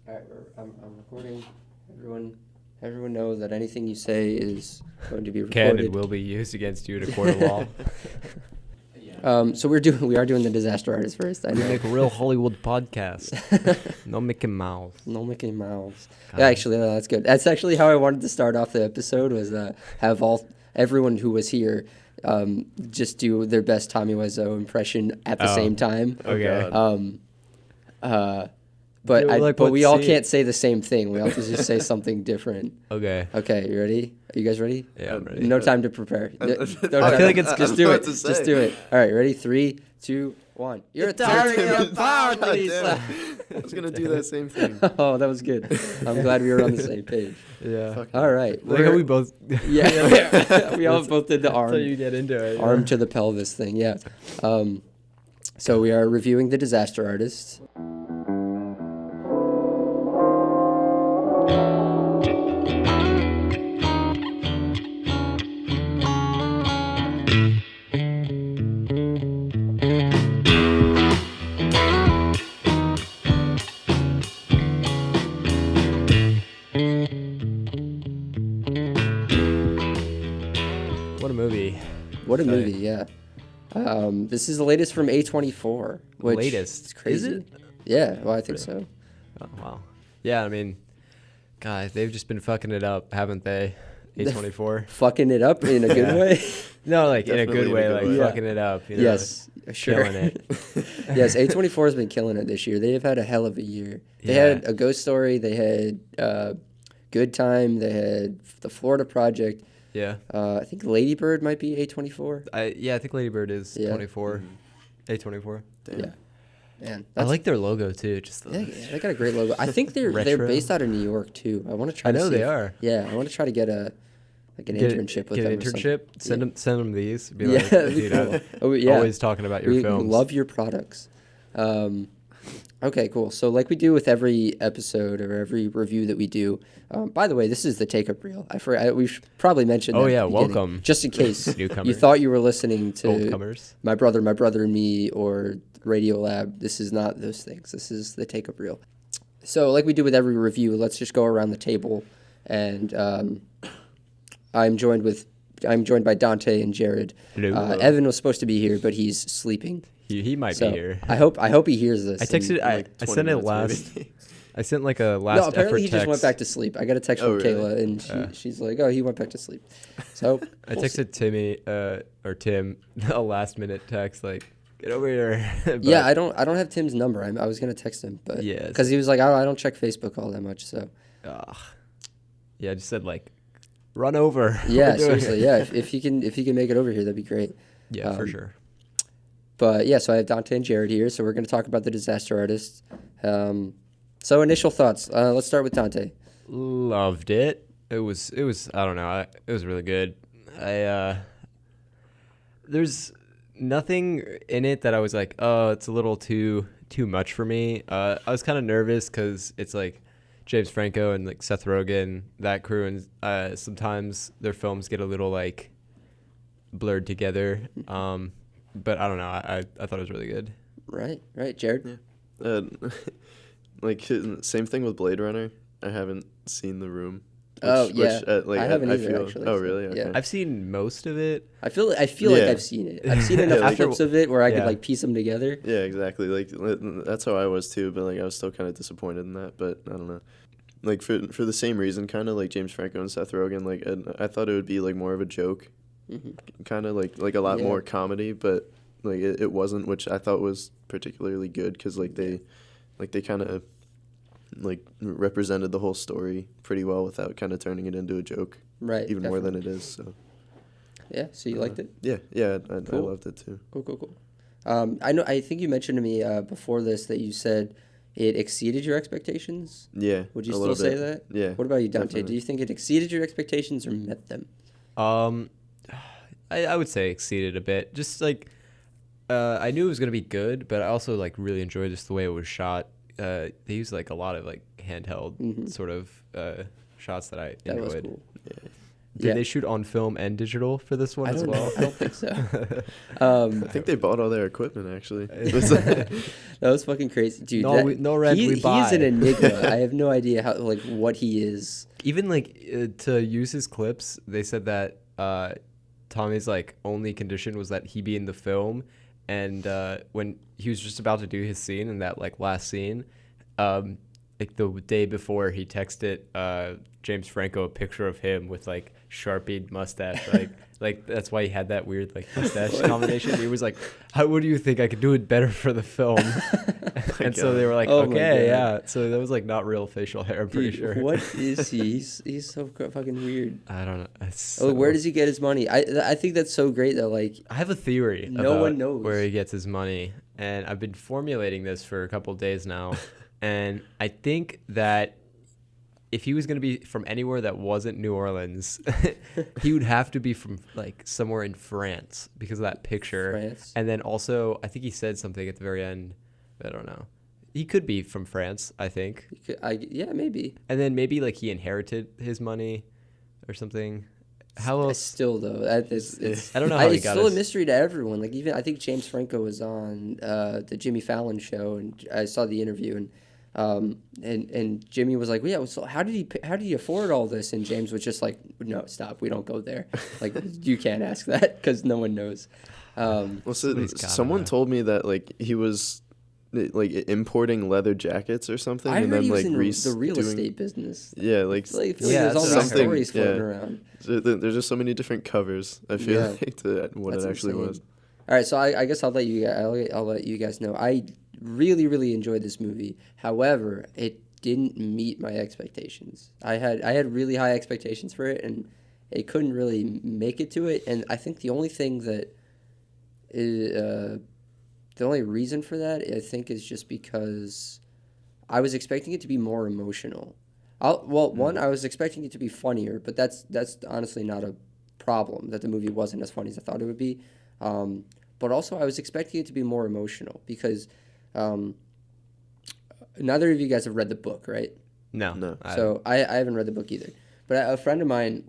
All right, I'm recording. Everyone knows that anything you say is going to be recorded. Can and will be used against you in a court of law. So we are doing the disaster artist first. I We know. make a real Hollywood podcast. No Mickey Mouse. No Mickey Mouse. God. Yeah, actually, no, that's good. That's actually how I wanted to start off the episode. Was have everyone who was here just do their best Tommy Wiseau impression at the same time. Okay. But Like but what we all scene? can't say the same thing. We all have to just say something different. Okay. Okay, you ready? Are you guys ready? Yeah, I'm ready. No time to prepare. No I time. feel like it's just do it. Just do it. All right, ready? 3, 2, 1. You're tearing it apart, God Lisa. I was gonna do that same thing. Oh, that was good. I'm glad we were on the same page. Yeah. Fuck. All right. Like how we both. Yeah, we all both did the That's how you arm get into it. arm to the pelvis thing. Yeah. So we are reviewing The Disaster Artist. What a movie. What a movie, yeah. This is the latest from A24. Which Latest? is crazy. Is it? Yeah, well, I think so. Oh, wow. Yeah, I mean, God, they've just been fucking it up, haven't they? A24. Fucking it up in a good Yeah. way. No, like in a Definitely good way, like way. fucking it up. You know, Yes, sure. Killing it. Yes, A24 has been killing it this year. They have had a hell of a year. They Yeah. had A Ghost Story. They had Good Time. They had The Florida Project. Yeah. I think Lady Bird might be A24. I think Lady Bird is Yeah. 24. A24. Damn. Yeah. Man, I like their logo too. Just Yeah, they got a great logo. I think they're Retro. based out of New York too. I want to try. I to know see they if- are. Yeah, I want to try to get an internship with get them. an or something. internship. Send them these. Be Yeah, like, that'd be dude, cool. I'm Oh, yeah. always talking about your We films. love your products. Okay, cool. So like we do with every episode or every review that we do. By the way, this is the take-up reel. We should probably mention. Oh, that at yeah, the beginning, welcome. Just in case Newcomers. you thought you were listening to Oldcomers. my brother and me, or Radio Lab. This is not those things. This is the take-up reel. So like we do with every review, let's just go around the table, and I'm joined by Dante and Jarred. Hello. Evan was supposed to be here, but he's sleeping. He might So be here. I hope he hears this. I texted. I like I 20 sent it minutes, last. maybe. I sent like a last No, apparently effort he text. just went back to sleep. I got a text Oh, from really? Kayla, and she's like, "Oh, he went back to sleep." So I we'll texted Timmy or Tim a last minute text like, get over here. But yeah, I don't have Tim's number. I was gonna text him, but Yeah, because he was like, I don't check Facebook all that much. So yeah, I just said like, run over. yeah, We're doing seriously, it. yeah. If he can make it over here, that'd be great. Yeah, for sure. But yeah, so I have Dante and Jarred here, so we're gonna talk about The Disaster Artist. So initial thoughts. Let's start with Dante. Loved it. It was I don't know. It was really good. There's nothing in it that I was like, oh, it's a little too much for me. I was kind of nervous because it's like James Franco and like Seth Rogen, that crew, and sometimes their films get a little like blurred together. But I don't know. I thought it was really good. Right, Jarred. Yeah. Like same thing with Blade Runner. I haven't seen The Room. Oh, yeah. I haven't either, feel, actually, Oh so, really? yeah. Okay. I've seen most of it. I feel like Yeah. I've seen it. I've seen enough like- clips of it where I could Yeah. like piece them together. Yeah, exactly. Like that's how I was too. But like I was still kind of disappointed in that. But I don't know. Like for the same reason, kind of like James Franco and Seth Rogen. Like I thought it would be like more of a joke, kind of like a lot Yeah. more comedy. But like it wasn't, which I thought was particularly good because like they kind of like represented the whole story pretty well without kind of turning it into a joke, Right. even more than definitely. it is. So Yeah. So you liked it? yeah, I Cool. loved it too. Cool. I think you mentioned to me before this that you said it exceeded your expectations. Yeah. Would you a still little say bit. that? Yeah. What about you, Dante? definitely. Do you think it exceeded your expectations or met them? I would say exceeded a bit. Just like I knew it was gonna be good, but I also like really enjoyed just the way it was shot. They used like a lot of like handheld sort of shots that I That enjoyed. was cool. Did they shoot on film and digital for this one as well? I don't think so. I think they bought all their equipment actually. That was fucking crazy, dude. We buy. He is an enigma. I have no idea how what he is. Even to use his clips, they said that Tommy's only condition was that he be in the film, and when he was just about to do his scene in that last scene, the day before he texted James Franco a picture of him with Sharpied mustache, that's why he had that weird mustache combination. He was like, "What do you think? I could do it better for the film." And so they were like, "Okay, yeah." So that was not real facial hair. I'm pretty sure. What is he? He's so fucking weird. I don't know. Where does he get his money? I think that's so great that I have a theory. No one knows where he gets his money, and I've been formulating this for a couple of days now, and I think that if he was going to be from anywhere that wasn't New Orleans, he would have to be from somewhere in France because of that picture. France. And then also, I think he said something at the very end. I don't know. He could be from France, I think. Yeah, maybe. And then maybe he inherited his money or something. How else? Still though, I don't know how he it's got still his... a mystery to everyone. Even I think James Franco was on the Jimmy Fallon show, and I saw the interview, and Jimmy was like, well, yeah, so how did he afford all this? And James was just like, no, stop, we don't go there. You can't ask that because no one knows. Someone told me that he was importing leather jackets or something. I and heard then he was in the real estate business. Yeah, there's all these stories floating around. There's just so many different covers. I feel to what That's it actually insane. was. All right, so I guess I'll let you guys know. I really, really enjoyed this movie. However, it didn't meet my expectations. I had really high expectations for it, and it couldn't really make it to it. And I think the only thing that is the only reason for that, I think, is just because I was expecting it to be more emotional. One, I was expecting it to be funnier, but that's honestly not a problem, that the movie wasn't as funny as I thought it would be. But also, I was expecting it to be more emotional because neither of you guys have read the book, right? No. So I haven't read the book either. But a friend of mine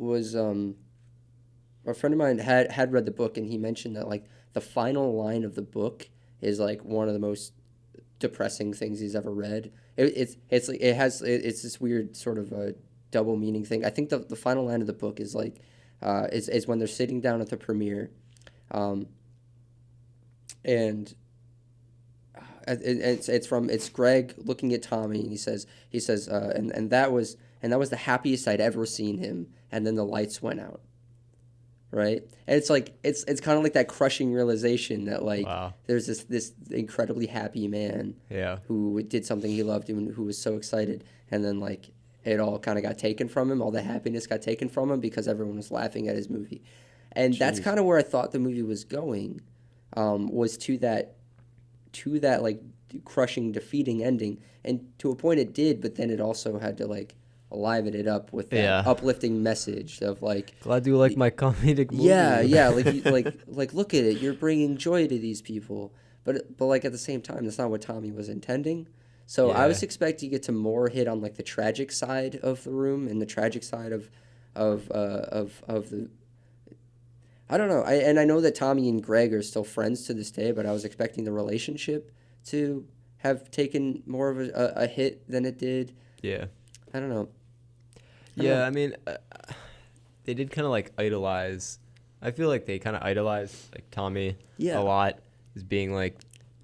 had read the book, and he mentioned that the final line of the book is one of the most depressing things he's ever read. It's this weird sort of a double meaning thing. I think the final line of the book is is when they're sitting down at the premiere, and it's Greg looking at Tommy, and he says and that was the happiest I'd ever seen him, and then the lights went out. Right, and it's kind of like that crushing realization that wow. There's this incredibly happy man, who did something he loved and who was so excited, and then it all kind of got taken from him. All the happiness got taken from him because everyone was laughing at his movie, and that's kind of where I thought the movie was going, was to that crushing, defeating ending, and to a point it did, but then it also had to liven it up with that uplifting message of glad you like my comedic movie. Look at it, you're bringing joy to these people, but at the same time, that's not what Tommy was intending. So I was expecting it to more hit on the tragic side of the room and the tragic side of the. I don't know. I know that Tommy and Greg are still friends to this day, but I was expecting the relationship to have taken more of a hit than it did. Yeah. I don't know. I mean, they did kind of idolize. I feel like they kind of idolized Tommy a lot as being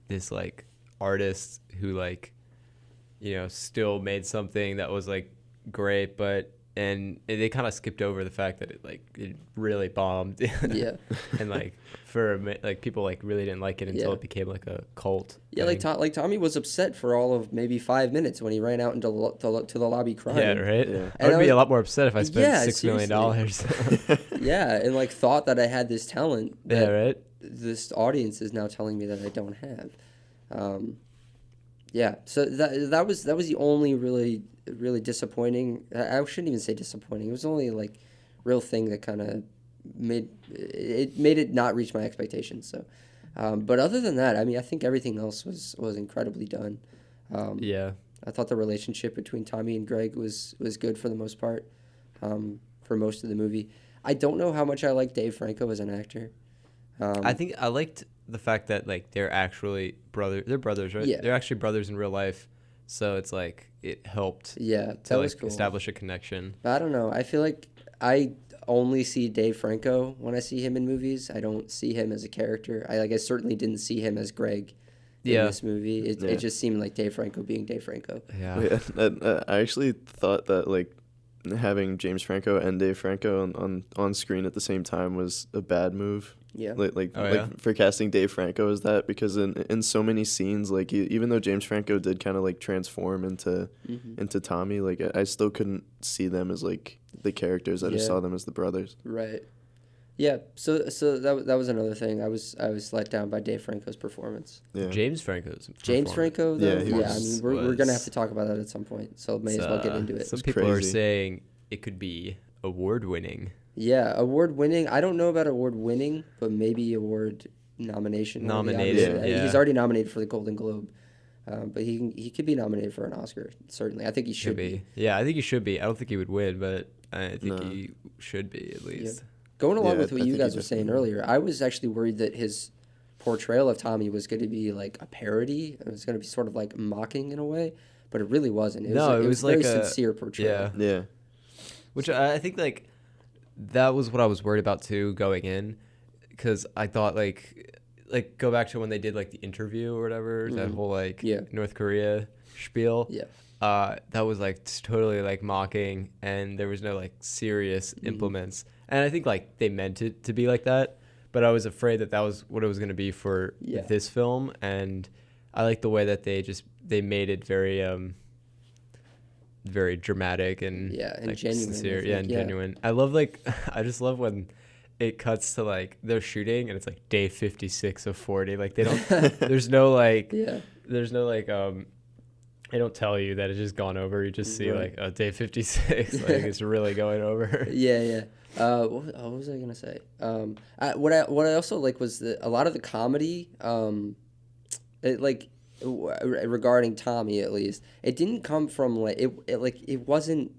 this artist who still made something that was great, but and they kind of skipped over the fact that it really bombed. Yeah. And for people really didn't like it until it became a cult. Yeah, thing. Tommy was upset for all of maybe 5 minutes when he ran out into to the lobby crying. Yeah, right. Yeah. I would be a lot more upset if I spent $6 million. Yeah, and thought that I had this talent. Yeah, right. This audience is now telling me that I don't have. Yeah, so that was the only really disappointing. I shouldn't even say disappointing. It was only real thing that kind of made it not reach my expectations. So, but other than that, I mean, I think everything else was incredibly done. I thought the relationship between Tommy and Greg was good for the most part, for most of the movie. I don't know how much I like Dave Franco as an actor. I think I liked the fact that like they're actually they're brothers, right? Yeah. They're actually brothers in real life, so it's like it helped Yeah, to that like was cool. establish a connection. But I don't know. I feel like I only see Dave Franco when I see him in movies. I don't see him as a character. I certainly didn't see him as Greg in Yeah. this movie. It Yeah. just seemed like Dave Franco being Dave Franco. Yeah. Yeah, I actually thought that like having James Franco and Dave Franco on screen at the same time was a bad move. Yeah. Oh, yeah? For casting Dave Franco as that, because in so many scenes, like even though James Franco did kind of like transform into Tommy, like I still couldn't see them as like the characters. I just Yeah. saw them as the brothers. Right. Yeah. So that was another thing. I was let down by Dave Franco's performance. Yeah. James Franco's James performance. Franco, though. Yeah, he I was- mean, we're gonna have was- to talk about that at some point. So may as well get into it. Some It's people are crazy. saying it could be award winning. Yeah, award winning. I don't know about award winning, but maybe award nomination. Nominated, obviously. yeah. He's already nominated for the Golden Globe, but he could be nominated for an Oscar. Certainly, I think he should be. Yeah, I think he should be. I don't think he would win, but I think No. he should be at least. Going along Yeah, with what I you think he guys were saying definitely- earlier, I was actually worried that his portrayal of Tommy was going to be like a parody. It was going to be sort of like mocking in a way, but it really wasn't. It No, was, it was a very like a- sincere portrayal. Yeah. Yeah. Which I think like that was what I was worried about too going in, because I thought like go back to when they did like the interview or whatever, that whole like Yeah. North Korea spiel. Yeah. That was like totally like mocking, and there was no like serious implements. And I think like they meant it to be like that, but I was afraid that was what it was going to be for Yeah. this film. And I like the way that they made it very very dramatic and Yeah, and like, genuine, I sincere. think, And yeah. genuine. I love like I just love when it cuts to like they're shooting and it's like day 56 of 40. Like they don't there's no like Yeah. there's no like they don't tell you that it's just gone over. You just see Right. like day 56. Like it's really going over. Yeah, yeah. What was I gonna say? What I also like was that a lot of the comedy, regarding Tommy at least, it didn't come from it wasn't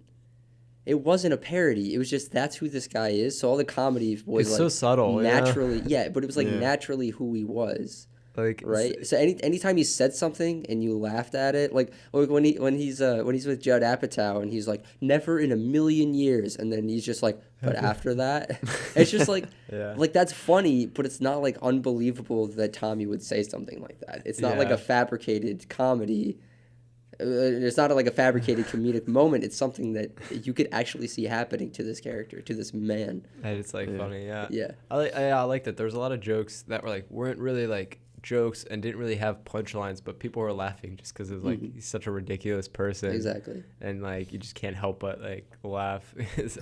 a parody. It was just that's who this guy is. So all the comedy was It's so subtle, yeah. naturally, yeah. But it was like Yeah. naturally who he was. Like Right. So anytime he said something and you laughed at it, like when he's with Judd Apatow and he's like never in a million years, and then he's just like, but after that, it's just like Yeah. like that's funny, but it's not like unbelievable that Tommy would say something like that. It's not like Yeah. a fabricated comedy. It's not like a fabricated comedic moment. It's something that you could actually see happening to this character, to this man. and it's like Yeah. funny, yeah. Yeah. I like that. There was a lot of jokes that weren't really like jokes and didn't really have punchlines, but people were laughing just because it was like he's such a ridiculous person. Exactly. And like you just can't help but like laugh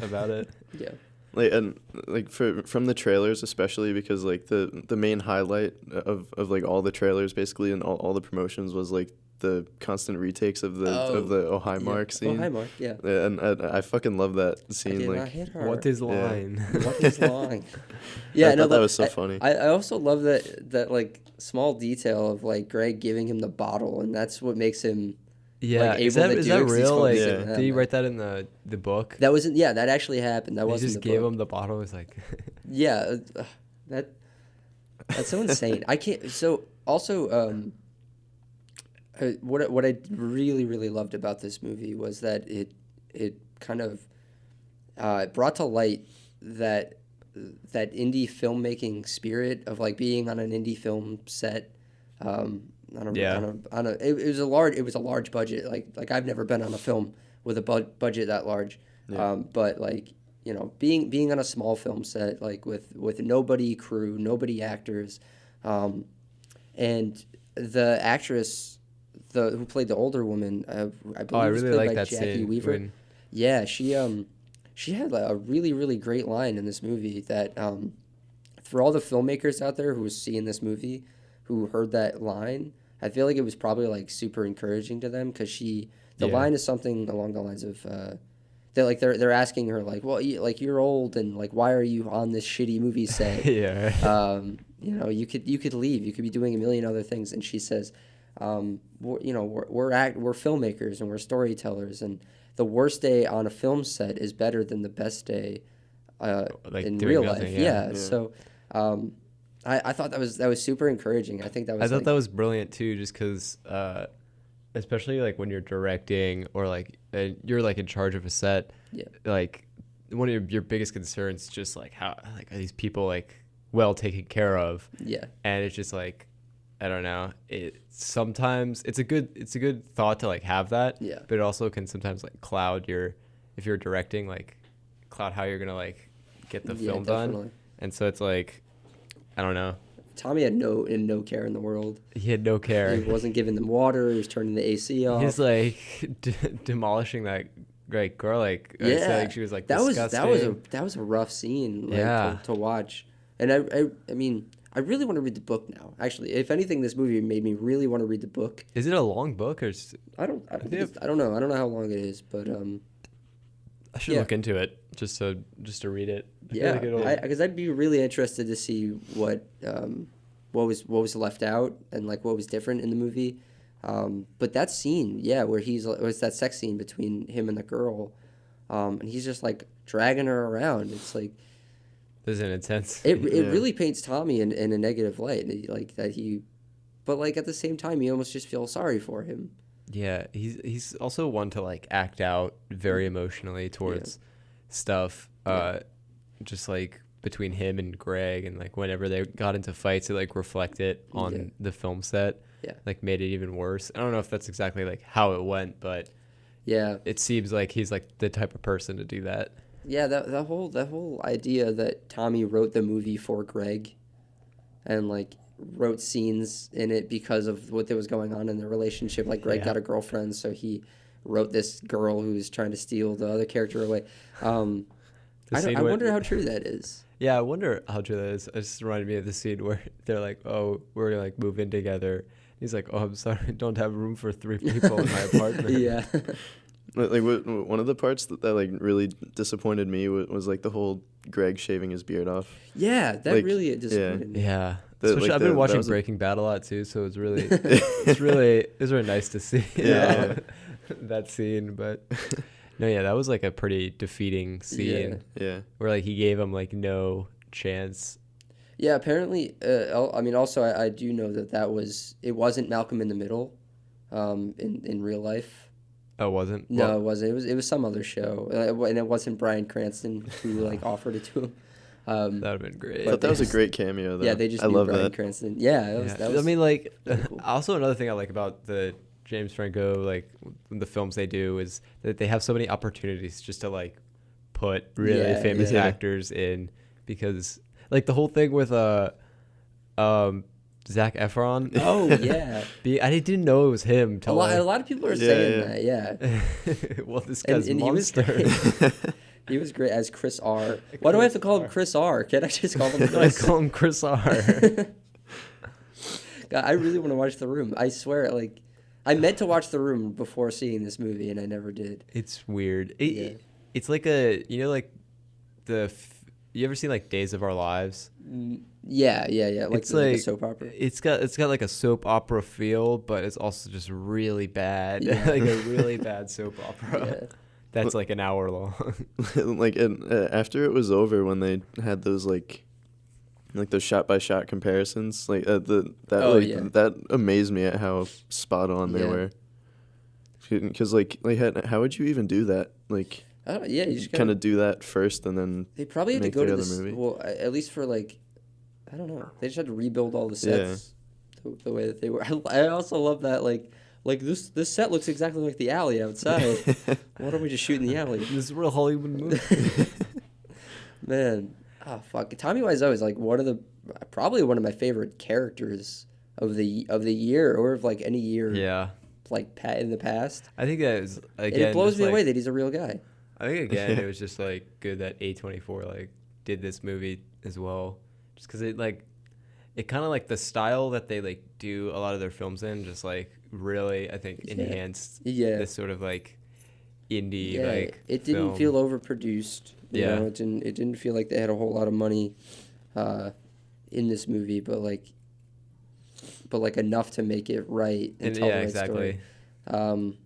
about it. Yeah. From the trailers especially, because like the main highlight of like all the trailers basically and all the promotions was like the constant retakes of the Oh Hi Mark scene. Oh, hi, Mark. Yeah. And I fucking love that I scene. did not Like hit her. What is Yeah. line? What is lying? Yeah, I no, thought that was so funny. I also love that like small detail of like Greg giving him the bottle, and that's what makes him. Yeah, Like, is able that to is do that it 'cause he's real? Like, focusing on did them, he man. write that in the book? That wasn't. Yeah, that actually happened. That He wasn't. just the gave book. him the bottle. It was like, Yeah, that's so insane. I can't. So also, what I really loved about this movie was that it kind of brought to light that indie filmmaking spirit of like being on an indie film set. It was a large budget. Like I've never been on a film with a budget that large. Yeah. But like being on a small film set like with nobody crew, nobody actors, and the actress who played the older woman, I believe oh, I was really played like by that Jackie scene. Weaver. When, Yeah, she had a really great line in this movie that for all the filmmakers out there who was seeing this movie who heard that line, I feel like it was probably like super encouraging to them because the Yeah. line is something along the lines of they're asking her like, well, you're old and like why are you on this shitty movie set? yeah. You could leave. You could be doing a million other things. And she says, we're filmmakers and we're storytellers, and the worst day on a film set is better than the best day like in doing real nothing, life. yeah. Yeah. So I thought that was super encouraging. I think that was I thought like, that was brilliant too, just because, especially like when you're directing or like you're like in charge of a set, yeah, like one of your biggest concerns is just like how like are these people like well taken care of, yeah, and it's just like I don't know. It sometimes it's a good thought to like have that, yeah, but it also can sometimes like cloud your if you're directing like cloud how you're gonna like get the yeah, film done, definitely. and so it's like I don't know. Tommy had no care in the world. He had no care. He wasn't giving them water. He was turning the AC off. He's like demolishing that like girl. Like I said, Yeah, like, she was like that disgusting. was a rough scene, like Yeah. to watch. And I mean, I really want to read the book now. Actually, if anything, this movie made me really want to read the book. Is it a long book or? I don't know. I don't know how long it is, but I should yeah. look into it just to read it. I feel yeah, like it'll- because I'd be really interested to see what was left out and like what was different in the movie. But that scene, yeah, where it was that sex scene between him and the girl, and he's just like dragging her around. It's like this is an intense. it Yeah. really paints Tommy in a negative light, like that but like at the same time, you almost just feel sorry for him. Yeah, he's also one to like act out very emotionally towards stuff. Just like between him and Greg, and like whenever they got into fights, it like reflected on the film set. Yeah. Like made it even worse. I don't know if that's exactly like how it went, but Yeah, it seems like he's like the type of person to do that. yeah, that whole idea that Tommy wrote the movie for Greg, and like wrote scenes in it because of what was going on in the relationship. Like Greg Yeah. got a girlfriend, so he wrote this girl who was trying to steal the other character away. I wonder how true that is. Yeah, I wonder how true that is. It just reminded me of the scene where they're like, "Oh, we're gonna like move in together." He's like, "Oh, I'm sorry, I don't have room for 3 people in my apartment." Yeah, Like one of the parts that like really disappointed me was like the whole Greg shaving his beard off. yeah, that Like, really disappointed me. Yeah. Like I've been that watching was Breaking Bad a lot too, so it's really nice to see Yeah. that scene. But no, yeah, that was like a pretty defeating scene Yeah. where like he gave him like no chance. Yeah, apparently. I mean, also, I do know it wasn't Malcolm in the Middle, in real life. Oh, it wasn't? No, Well, it wasn't. It was some other show, and it wasn't Bryan Cranston who like offered it to him. that would have been great. I thought that was a just- great cameo though. Yeah, they just I knew love Bryan that. Cranston. Yeah, that was. I mean, like, really cool. also another thing I like about the James Franco, like, the films they do is that they have so many opportunities just to, like, put really Yeah, famous yeah. actors in because, like, the whole thing with, Zac Efron. Oh yeah, I didn't know it was him. a Till lot of people are saying that. Yeah, well, this and guy's he was monster. great. He was great as Chris R. Why do I have to call him Chris R? Can't I just call him I Chris? call him Chris R. God, I really want to watch The Room. I swear, like, I meant to watch The Room before seeing this movie, and I never did. It's weird. Yeah. It's like a like you ever seen like Days of Our Lives? Yeah. Like, It's like a like soap opera. It's got like a soap opera feel, but it's also just really bad. Yeah. Like a really bad soap opera. Yeah. That's like an hour long. Like after it was over, when they had those like those shot by shot comparisons, like that amazed me at how spot on they Yeah. were. Because like how would you even do that? Like I don't, yeah, you just kind of do that first and then They probably had to make go the to other this. movie. Well, at least for like, I don't know. They just had to rebuild all the sets the way that they were. I also love that like this set looks exactly like the alley outside. Why don't we just shoot in the alley? This is a real Hollywood movie. Man, fuck. Tommy Wiseau is like probably one of my favorite characters of the year or of like any year. Yeah. Like in the past. I think that is again. And it blows just, me like, away that he's a real guy. I think again it was just like good that A24 like did this movie as well, just because it kind of like the style that they like do a lot of their films in just like really I think enhanced this sort of like indie like it didn't film. feel overproduced. You Yeah. know, it didn't feel like they had a whole lot of money in this movie, but like enough to make it right and tell the right exactly. story.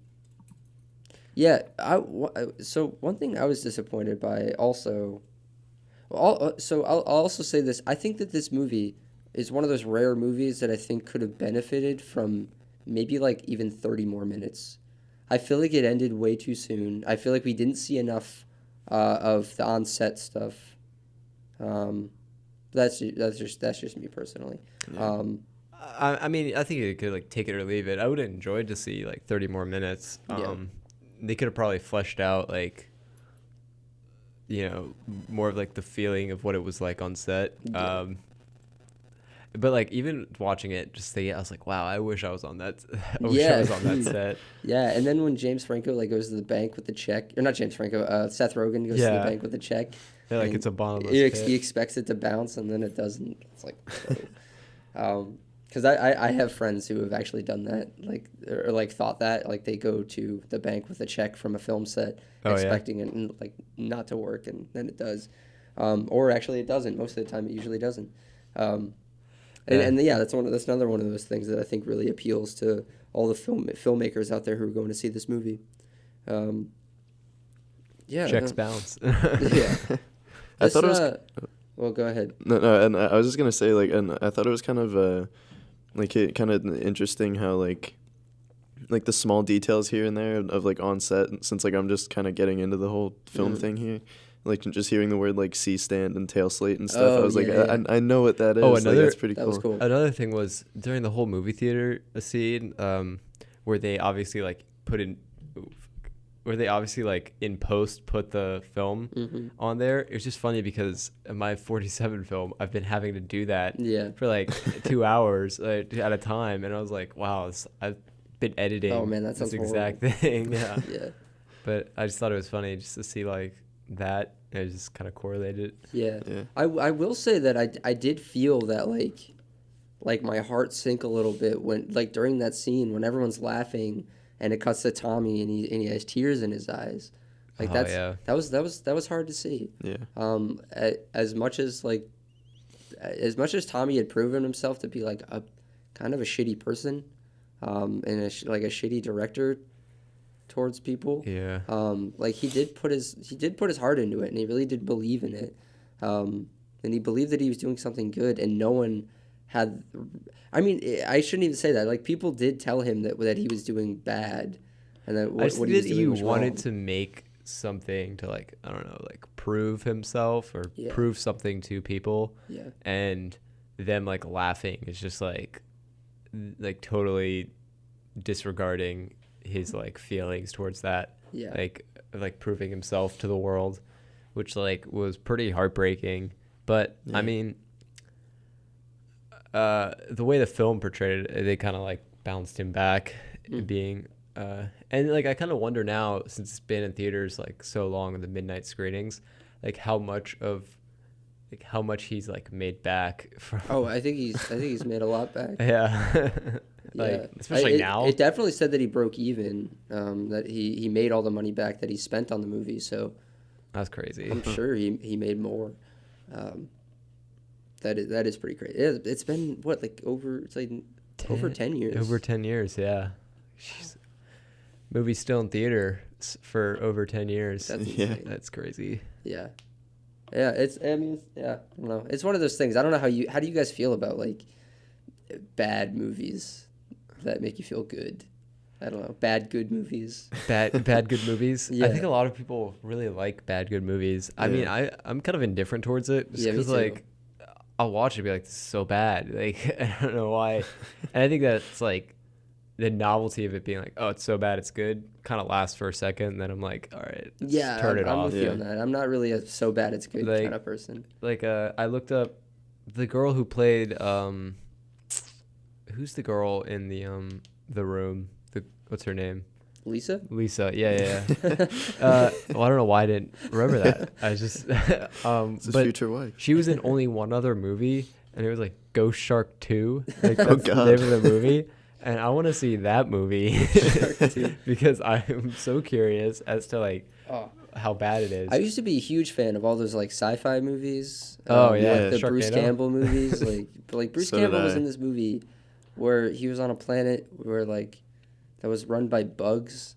So one thing I was disappointed by also, I'll also say this. I think that this movie is one of those rare movies that I think could have benefited from maybe like even 30 more minutes. I feel like it ended way too soon. I feel like we didn't see enough of the on-set stuff. Um, that's just me personally. Yeah. I mean, I think you could like take it or leave it. I would have enjoyed to see like 30 more minutes. Yeah. They could have probably fleshed out like, more of like the feeling of what it was like on set. Yeah. But like even watching it, I was like, wow, I wish I was on that. I wish Yeah. I was on that set. Yeah, and then when James Franco like goes to the bank with the check, or not James Franco, Seth Rogen goes to the Yeah. bank with the check. They're like and it's a bottomless he pit. expects it to bounce, and then it doesn't. It's like, because I have friends who have actually done that, like or like thought that, like they go to the bank with a check from a film set, Oh, yeah? expecting it and, like not to work, and then it does, or actually it doesn't. Most of the time, it usually doesn't. And yeah, that's another one of those things that I think really appeals to all the filmmakers out there who are going to see this movie. Yeah, Checks bounce. yeah. I thought it was. Well, go ahead. No, and I was just gonna say like, and I thought it was kind of kind of interesting how like the small details here and there of like on set, since like I'm just kind of getting into the whole film thing here. Like just hearing the word like C stand and tail slate and stuff, I was like, I know what that is. Oh, like, that's pretty That cool. was cool. Another thing was during the whole movie theater scene, where they obviously like in post put the film on there. It was just funny because in my 47 film, I've been having to do that for like 2 hours at a time, and I was like, wow, I've been editing. Oh man, that sounds this exact thing. Yeah. Yeah. But I just thought it was funny just to see like that. It just kind of correlated. Yeah. Yeah. I will say that I did feel that like my heart sink a little bit when like during that scene when everyone's laughing and it cuts to Tommy and he has tears in his eyes. Like that was hard to see. Yeah. As much as Tommy had proven himself to be like a kind of a shitty person, and a shitty director towards people. Yeah. Like he did put his heart into it, and he really did believe in it. And he believed that he was doing something good, and no one had. I mean, I shouldn't even say that. Like people did tell him that he was doing bad, and that what he was doing was wrong. Wanted to make something to like I don't know, like prove himself or prove something to people. Yeah. And them like laughing is just like totally disregarding his like feelings towards that. Yeah. Like proving himself to the world, which like was pretty heartbreaking. But I mean, the way the film portrayed it, they kind of like bounced him back, being and like I kind of wonder now, since it's been in theaters like so long in the midnight screenings, like how much he's like made back from. Oh, I think he's made a lot back. Yeah. Especially now. It definitely said that he broke even, that he made all the money back that he spent on the movie, so that's crazy. I'm sure he made more. That is pretty crazy. It's been over 10 years. Over 10 years, yeah. Jeez. Movie's still in theater for over 10 years. That's insane. That's crazy. Yeah. Yeah, I don't know. It's one of those things. I don't know how do you guys feel about like bad movies that make you feel good? I don't know. Bad good movies. Bad good movies. Yeah. I think a lot of people really like bad good movies. I mean, I'm kind of indifferent towards it just because like I'll watch it and be like, this is so bad. Like I don't know why. And I think that's like the novelty of it being like, oh, it's so bad, it's good, kind of lasts for a second, and then I'm like, all right, turn it off. I'm with you on that. I'm not really a so bad it's good kind of person. Like, I looked up the girl who played, who's the girl in the room? What's her name? Lisa, yeah. Well, I don't know why I didn't remember that. I just, It's his future wife. She was in only one other movie, and it was like Ghost Shark 2. Like, that's the name of the movie. And I want to see that movie because I'm so curious as to like how bad it is. I used to be a huge fan of all those like sci-fi movies. Like the Sharknado. Bruce Campbell movies. Like Bruce Campbell was in this movie where he was on a planet where like that was run by bugs,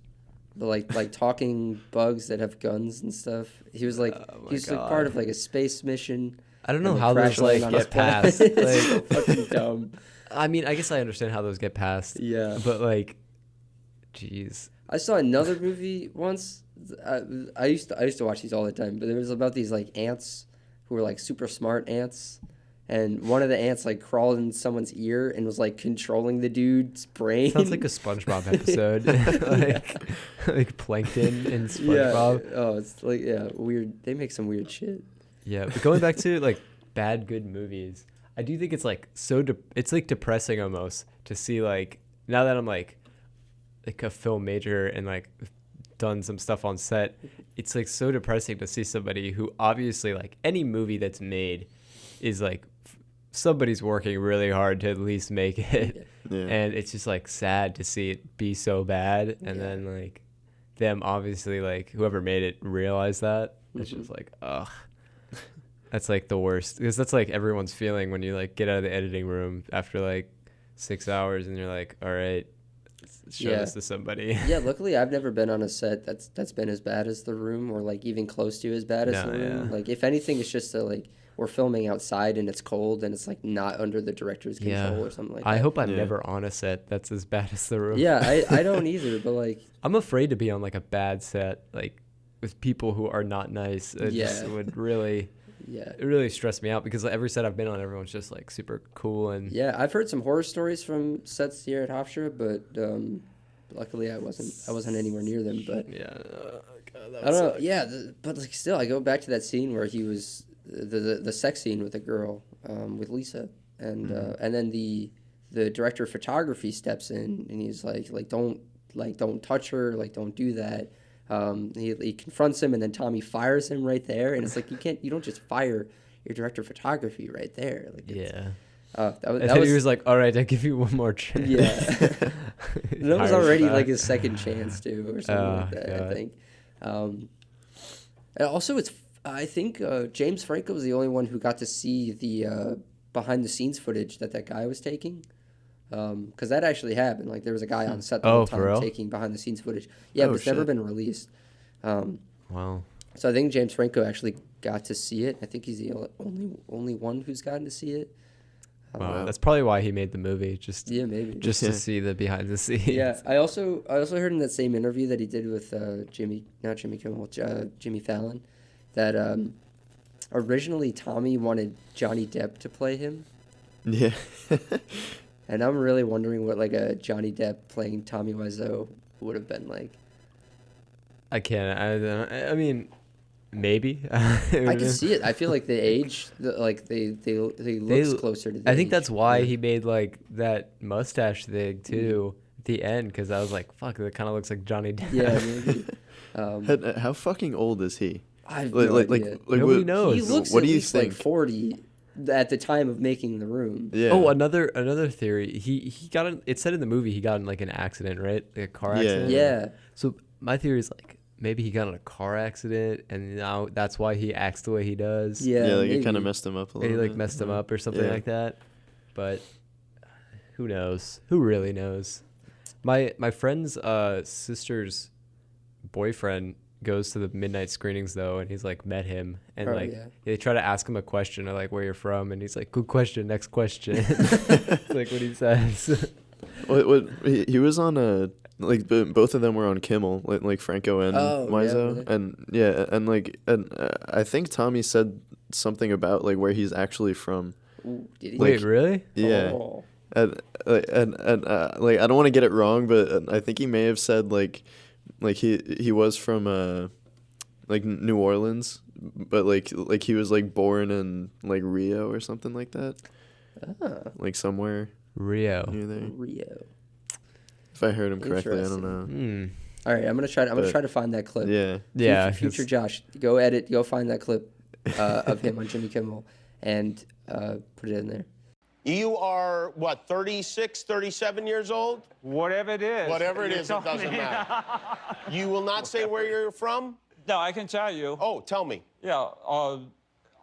the like talking bugs that have guns and stuff. He was like he's like part of like a space mission. I don't know and they how those crash land like on his get planet. passed. It's so Like, fucking dumb. I mean, I guess I understand how those get passed. Yeah. But like, jeez. I saw another movie once. I used to watch these all the time, but it was about these like ants who were like super smart ants, and one of the ants like crawled in someone's ear and was like controlling the dude's brain. Sounds like a SpongeBob episode, like Plankton and SpongeBob. Yeah. Oh, it's like weird. They make some weird shit. Yeah, but going back to like bad good movies, I do think it's like it's like depressing almost to see like now that I'm like a film major and like done some stuff on set, it's like so depressing to see somebody who obviously like any movie that's made is like somebody's working really hard to at least make it. Yeah. And it's just like sad to see it be so bad and then like them obviously like whoever made it realize that. It's just like ugh. That's like the worst because that's like everyone's feeling when you like get out of the editing room after like 6 hours and you're like, all right, show this to somebody. Yeah, luckily I've never been on a set that's been as bad as The Room or like even close to as bad as The Room. Like if anything, it's just like we're filming outside and it's cold and it's like not under the director's control or something like that. I hope I'm never on a set that's as bad as The Room. Yeah, I don't either, but like I'm afraid to be on like a bad set like with people who are not nice. It just would really it really stressed me out because like, every set I've been on, everyone's just like super cool and I've heard some horror stories from sets here at Hofstra, but luckily I wasn't anywhere near them. But God, I don't know. Yeah, but like still, I go back to that scene where he was the sex scene with the girl with Lisa, and then the director of photography steps in and he's like don't touch her, like don't do that. He confronts him and then Tommy fires him right there, and it's like you don't just fire your director of photography right there. Like that was, he was like, all right, I'll give you one more chance. Yeah. That was already like his second chance too, or something like that. God. I think. And also, I think James Franco was the only one who got to see the behind the scenes footage that guy was taking. Because that actually happened. Like there was a guy on set the whole time taking behind the scenes footage. Yeah, but it's never been released. Wow. So I think James Franco actually got to see it. I think he's the only one who's gotten to see it. Wow, that's probably why he made the movie. Maybe just to see the behind the scenes. Yeah, I also heard in that same interview that he did with Jimmy Fallon, that originally Tommy wanted Johnny Depp to play him. Yeah. And I'm really wondering what like a Johnny Depp playing Tommy Wiseau would have been like. I can't. I mean, maybe. I can see it. I feel like they age, they look closer to. I think that's why he made like that mustache thing too at the end, because I was like, "Fuck, that kind of looks like Johnny Depp." Yeah, maybe. How fucking old is he? I have no idea. Nobody knows. He looks what at do you least think? like 40 at the time of making The Room. Yeah. Oh, another theory. He got in. It said in the movie he got in like an accident, right? Like a car accident. Yeah. So my theory is like maybe he got in a car accident and now that's why he acts the way he does. Yeah. Like it kind of messed him up a little. He like bit. messed him up or something like that. But who knows? Who really knows? My friend's sister's boyfriend goes to the midnight screenings though, and he's like met him and they try to ask him a question of like where you're from, and he's like, good question, next question. It's like what he says. He was on both of them were on Kimmel, like Franco and Wiseau, and I think Tommy said something about like where he's actually from. Ooh, did he? Wait, really? Yeah. Oh. And like I don't want to get it wrong, but I think he may have said like he was from like New Orleans, but like he was like born in like Rio or something like that. Like somewhere Rio. near there. Rio. If I heard him correctly, I don't know. All right, I'm gonna try to find that clip. Yeah. Future Josh, go find that clip of him on Jimmy Kimmel and put it in there. You are, what, 36, 37 years old? Whatever it is. Whatever it is, it doesn't matter. You will not say where you're from? No, I can tell you. Oh, tell me. Yeah,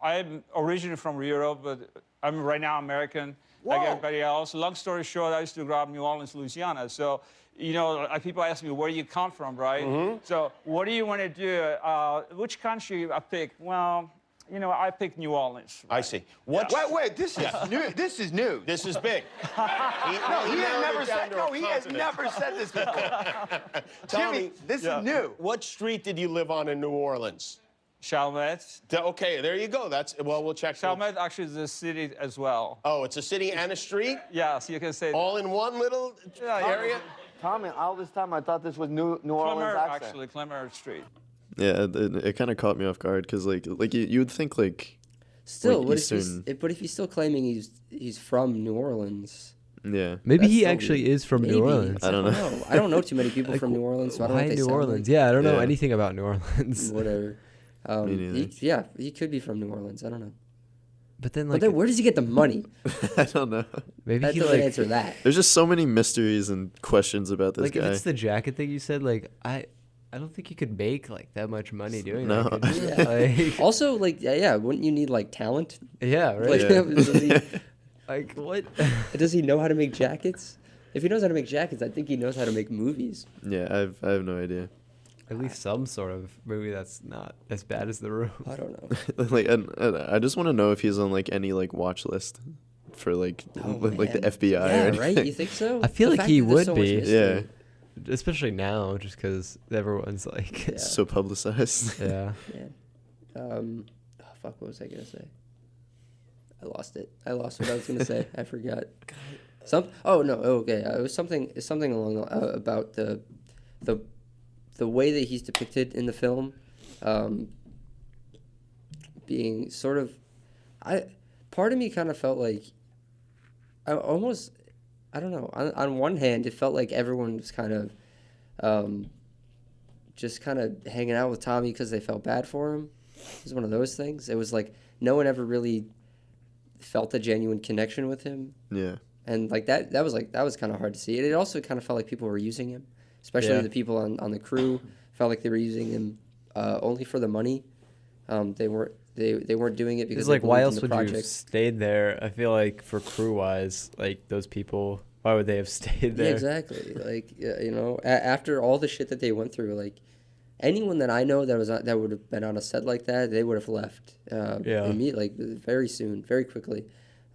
I'm originally from Europe, but I'm right now American, Whoa. like everybody else. Long story short, I used to grow up in New Orleans, Louisiana. So you know, people ask me where you come from, right? So what do you want to do? Which country I pick? Well, you know, I picked New Orleans. I see. What? Wait, this is new. This is new. This is big. No, he has never said. No, he has never said this before. Jimmy, this is new. What street did you live on in New Orleans? Chalmette. Okay, there you go. We'll check. Chalmette actually is a city as well. Oh, it's a city and a street? Yes, you can say All in one little area? Tommy, all this time I thought this was New Orleans Clemmer, accent. actually, Clemmer Street. Yeah, it kind of caught me off guard because like you would think like Still, like what if Eastern- but if he's still claiming he's from New Orleans? yeah. Maybe That's he so actually weird. is from Maybe. New Orleans. I don't know. I don't know too many people Like, from New Orleans, so I don't know Why what they New sound Orleans? like. Yeah, I don't know Yeah. anything about New Orleans. Whatever. Me neither. He could be from New Orleans. I don't know. But then, But like, then where does he get the money? I don't know. maybe That he doesn't like, answer that. There's just so many mysteries and questions about this like guy. if it's the jacket thing you said, like I don't think you could make like that much money doing No. that. Could you? Yeah. Like, Also, like, yeah, wouldn't you need like talent? yeah, right. Like, Yeah. Like what? does he know how to make jackets? If he knows how to make jackets, I think he knows how to make movies. Yeah, I have no idea. At least some sort of movie that's not as bad as The Room. I don't know. Like, and I just want to know if he's on like any like watch list for like like the Man. FBI or Yeah, anything. right? You think so? I feel The like fact he that there's would so much be. mystery. Yeah, Especially now, just because everyone's like, Yeah. so publicized. yeah. Oh, fuck, what was I gonna say? I lost it. I lost what I was gonna say. I forgot. Oh no. Okay. It was something. It's something along about the way that he's depicted in the film, being sort of. Part of me kind of felt like. I don't know. On one hand, it felt like everyone was kind of, just kind of hanging out with Tommy because they felt bad for him. It was one of those things. It was like no one ever really felt a genuine connection with him, Yeah, and like that was kind of hard to see. And it also kind of felt like people were using him, especially Yeah. the people on the crew felt like they were using him only for the money. They weren't doing it because It's they like, why believed else in the would you have project. stayed there? I feel like for crew wise, like those people, why would they have stayed there? Yeah, exactly. Like you know, after all the shit that they went through, like anyone that I know that would have been on a set like that, they would have left. Yeah. Like very soon, very quickly.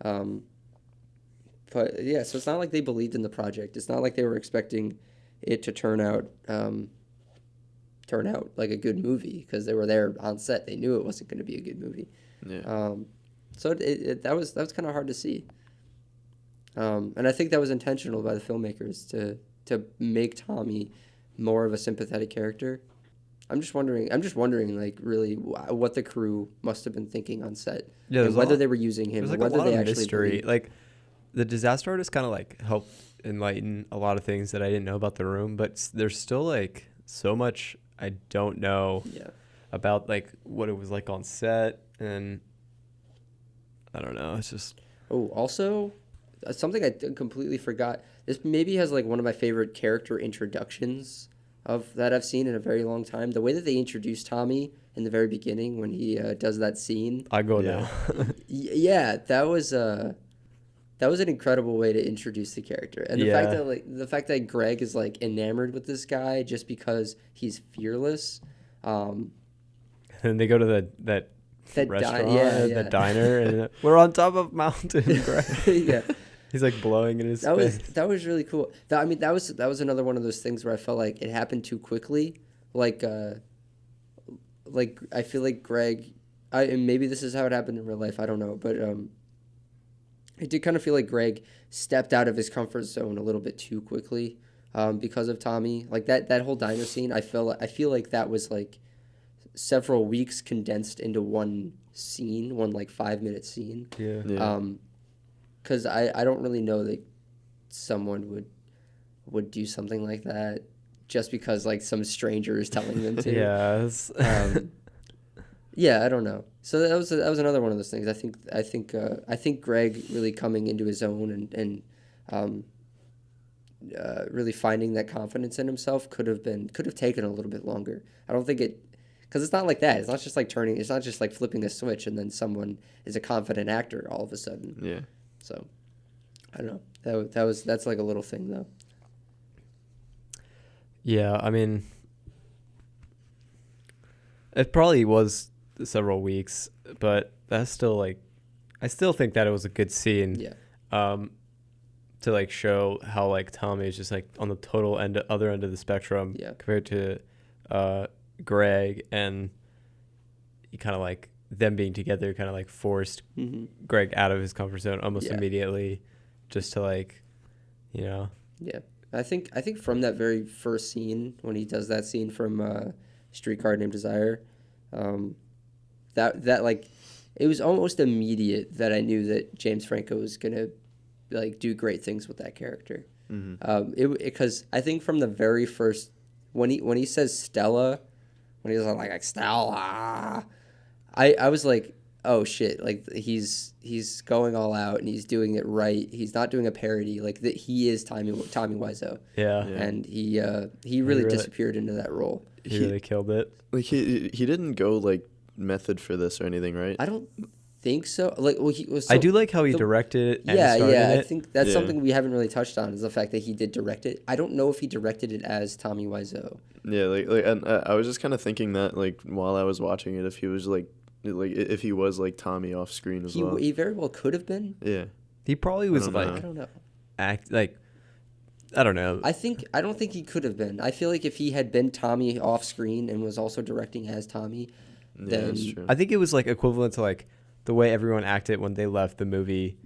But yeah, so it's not like they believed in the project. It's not like they were expecting it to turn out like a good movie because they were there on set. They knew it wasn't going to be a good movie. yeah. So that was kind of hard to see. And I think that was intentional by the filmmakers to make Tommy more of a sympathetic character. I'm just wondering, like, really what the crew must have been thinking on set, Yeah, and there's whether a lot- they were using him, There's or like a whether lot they of actually mystery. believed. Like the disaster artist kind of like helped enlighten a lot of things that I didn't know about The Room, but there's still like so much I don't know Yeah. about like what it was like on set, and I don't know. It's just Oh, also, something I completely forgot. This maybe has like one of my favorite character introductions that I've seen in a very long time. The way that they introduced Tommy in the very beginning when he does that scene. I go Yeah. now. Yeah, that was an incredible way to introduce the character, and the fact that Greg is like enamored with this guy just because he's fearless. And they go to that That restaurant, yeah. the diner, and we're on top of mountain. Greg. Yeah, He's like blowing in his that face. was really cool. That was another one of those things where I felt like it happened too quickly. Like I feel like Greg, and maybe this is how it happened in real life. I don't know, but I did kind of feel like Greg stepped out of his comfort zone a little bit too quickly because of Tommy. Like that whole diner scene, I feel like that was like several weeks condensed into one scene, one like 5-minute scene. Yeah. Yeah. Because I don't really know that someone would do something like that just because like some stranger is telling them to. Yeah. it's- Yeah, I don't know. So that was another one of those things. I think Greg really coming into his own and really finding that confidence in himself could have taken a little bit longer. I don't think because it's not like that. It's not just like it's not just like flipping a switch and then someone is a confident actor all of a sudden. Yeah. So I don't know. That's like a little thing though. Yeah, I mean, it probably was several weeks, but that's still like, I still think that it was a good scene. Yeah. To like show how like Tommy is just like on the total other end of the spectrum compared to Greg, and he kind of like them being together kind of like forced Greg out of his comfort zone almost immediately, just to like, you know. Yeah, I think from that very first scene when he does that scene from Streetcar Named Desire, that like it was almost immediate that I knew that James Franco was gonna like do great things with that character. Because I think from the very first when he says Stella, when he was like Stella, I was like, oh shit, like he's going all out and he's doing it right. He's not doing a parody, like that he is Tommy Wiseau. Yeah. And he really disappeared into that role. He really killed it. Like he didn't go like method for this or anything, right? I don't think so. Like, well, he was. I do like how he directed it. And Yeah. it. I think that's something we haven't really touched on is the fact that he did direct it. I don't know if he directed it as Tommy Wiseau. Yeah, like, and I was just kind of thinking that like while I was watching it, if he was like if he was like Tommy off screen as well. He very well could have been. Yeah. He probably was I don't know. I don't know. I don't think he could have been. I feel like if he had been Tommy off screen and was also directing as Tommy, then that's true. I think it was like equivalent to like the way everyone acted when they left the movie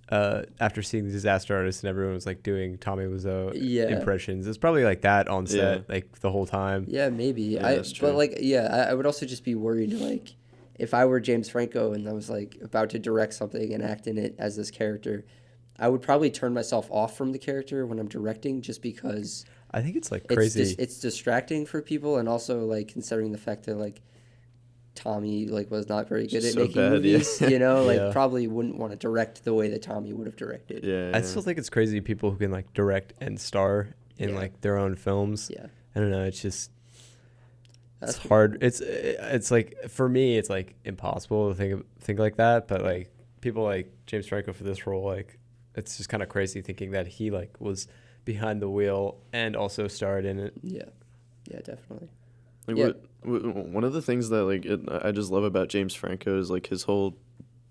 after seeing the Disaster Artist and everyone was like doing Tommy Wiseau impressions. It's probably like that on set like the whole time. Yeah, maybe. Yeah, that's true. But like, I would also just be worried like if I were James Franco and I was like about to direct something and act in it as this character, I would probably turn myself off from the character when I'm directing just because I think it's like crazy. It's distracting for people, and also like considering the fact that like Tommy like was not very good at making movies, you know, like probably wouldn't want to direct the way that Tommy would have directed. Yeah. I still think it's crazy people who can like direct and star in like their own films. Yeah. I don't know, it's just it's hard. It's like for me it's like impossible to think like that, but like people like James Franco for this role, like it's just kind of crazy thinking that he like was behind the wheel and also starred in it. Yeah. Yeah, definitely. Like one of the things that like I just love about James Franco is like his whole